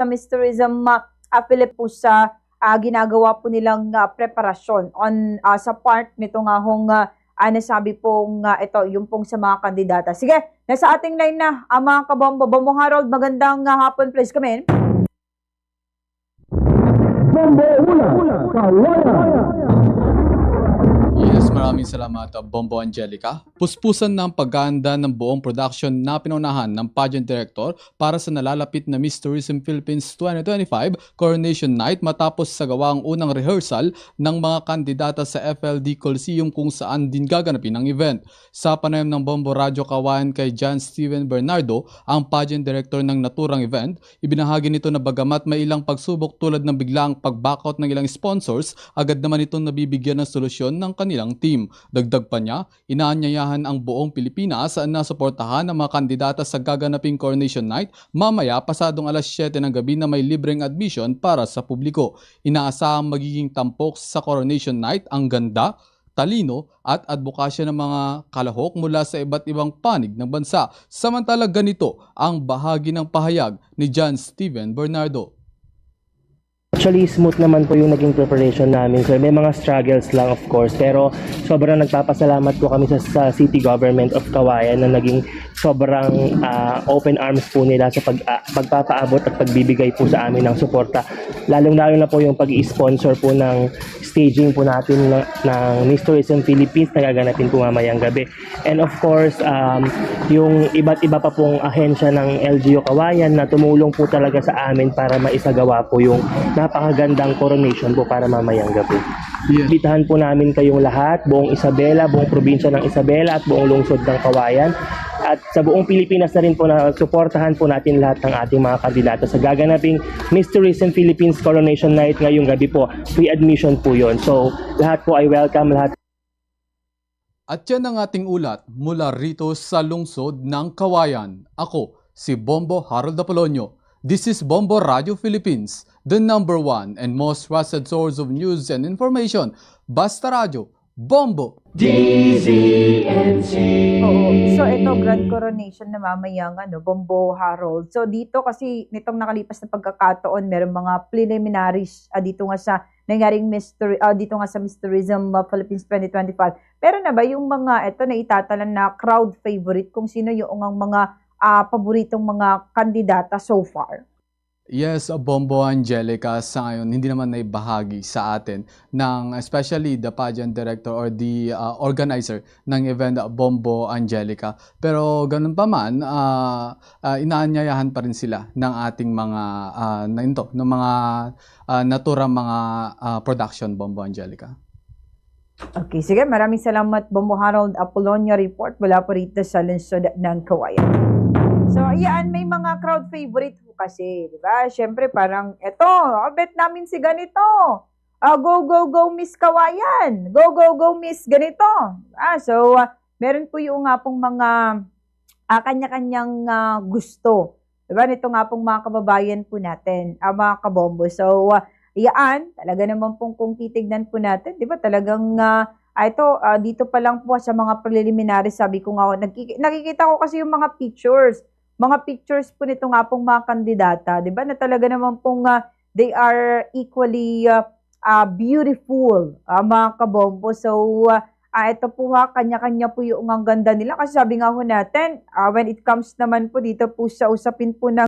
sa Miss Tourism Philippines po sa ginagawa po nilang preparasyon on sa part nito nga hong nasabi pong ito, yung pong sa mga kandidata. Sige, nasa ating line na mga kabombo. Bombo Harold, magandang hapon, please come in. Bombo Una, Kawayan. Yes, maraming salamat, Bombo Angelica. Puspusan ng paghahanda ng buong production na pinaunahan ng pageant director para sa nalalapit na Miss Tourism Philippines 2025 Coronation Night matapos sagawa ang unang rehearsal ng mga kandidata sa FLD Coliseum kung saan din gaganapin ang event. Sa panayam ng Bombo Radyo Kawayan kay John Steven Bernardo, ang pageant director ng naturang event, ibinahagi nito na bagamat may ilang pagsubok tulad ng biglaang pag-backout ng ilang sponsors, agad naman itong nabibigyan ng solusyon ng kanilang team. Dagdag pa niya, inaanyayahan ang buong Pilipinas na suportahan ang mga kandidata sa gaganaping Coronation Night mamaya pasadong alas 7 ng gabi na may libreng admission para sa publiko. Inaasahang magiging tampok sa Coronation Night ang ganda, talino at advokasya ng mga kalahok mula sa iba't ibang panig ng bansa. Samantala ganito ang bahagi ng pahayag ni John Steven Bernardo. Actually, smooth naman po yung naging preparation namin, sir. May mga struggles lang, of course. Pero sobrang nagpapasalamat po kami sa City Government of Kawayan na naging sobrang open arms po nila sa pagpapaabot at pagbibigay po sa amin ng suporta. Lalong-lalo na po yung pag-i-sponsor po ng staging po natin ng Miss Tourism Philippines na gaganapin po mamayang gabi. And of course, yung iba't iba pa pong ahensya ng LGU Kawayan na tumulong po talaga sa amin para maisagawa po yung napakagandang coronation po para mamayang gabi. Yes. Bitahan po namin kayong lahat, buong Isabela, buong probinsya ng Isabela at buong lungsod ng Kawayan. At sa buong Pilipinas na rin po na suportahan po natin lahat ng ating mga kandidato sa gaganaping Miss Tourism Philippines Coronation Night ngayong gabi po. Free admission po yon. So lahat po ay welcome, lahat. At yan ang ating ulat mula rito sa lungsod ng Kawayan. Ako, si Bombo Harold Apolonio. This is Bombo Radio Philippines, the #1 and most trusted source of news and information. Basta Radio, Bombo! DZNC. Oo. So ito, Grand Coronation na mamayang Bombo Harold. So dito kasi nitong nakalipas na pagkakataon, meron mga preliminaries dito nga sa nangyaring dito nga sa Miss Tourism Philippines 2025. Pero na ba yung mga ito na itatalan na crowd favorite kung sino yung mga paboritong mga kandidata so far? Yes, Bombo Angelica, sa ngayon hindi naman naibahagi sa atin ng especially the pageant director or the organizer ng event, Bombo Angelica. Pero ganun pa man, inaanyayahan pa rin sila ng ating mga ng mga naturang mga production, Bombo Angelica. Okay, sige. Maraming salamat, Bombo Harold Apolonio report mula po rito sa lungsod ng Kawayan. So, ayan, may mga crowd favorite po kasi, di ba? Siyempre, parang, eto, bet namin si ganito. Go, go, go, Miss Kawayan. Go, go, go, Miss ganito. So, meron po yung nga pong mga kanya-kanyang gusto. Di ba? Nito nga pong mga kababayan po natin, mga kabombo. So, yan, talaga naman pong kung titignan po natin, di ba? Talagang, dito pa lang po sa mga preliminary, sabi ko nga, nakikita ko kasi yung mga pictures po nito nga pong mga kandidata, di ba? Na talaga naman pong they are equally beautiful, mga kabombo. So, ito po kanya-kanya po yung ang ganda nila. Kasi sabi nga ho natin, when it comes naman po dito po sa usapin po ng